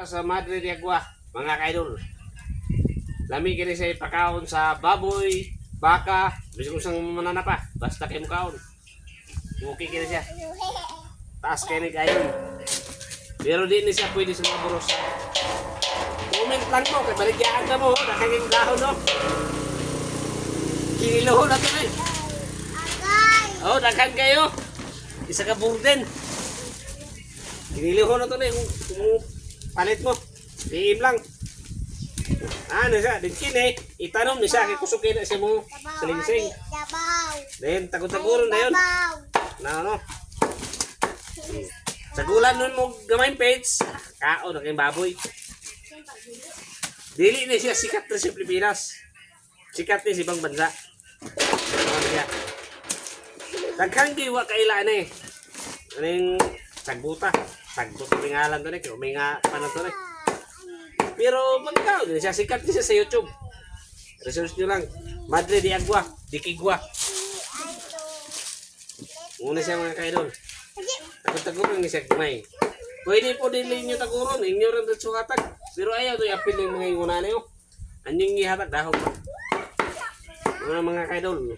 Sa Madre de Agua, mga kaidol. Lami kini sa ipakaon sa baboy, baka, bisig kung sang manana pa, basta kayo mukaon. Okay kini siya. Taas kayo ni kayon. Pero di ni siya pwede sa mga buros. Comment lang mo, kay baligyan ka mo, nakaging dahon no. Kiniluho na to eh. Oh, dakan kayo. Isa ka burden. Kiniluho na to eh. Kung palit mo. Diim lang. Ano siya, dinkin eh. Itanom ni siya, kay kusukin na siya mo salingsing. Then, tagod-taguron na yun. Na ano. Sagulan nun mo gamayng page. Kao na kayong baboy. Dili na siya, sikat na sa Pilipinas. Sikat na sa ibang bansa. Ano siya. Daghang giwa kailan eh. Ano yung sagbuta. Sagbot ang ngalan to eh. Kaya uminga pa na to eh. Pero magkao din siya, sikat din siya sa YouTube. Research nyo lang. Madre de Agua, Dikigwa. Muna siya mga kaidol. Tagod-taguron ni siya kumay. Pwede po din ninyo taguron, inyo rin dito suhatag. Pero ayaw ito i-appeal ng mga inguna niyo. Anyong ihatag dahog. Mga kaidol.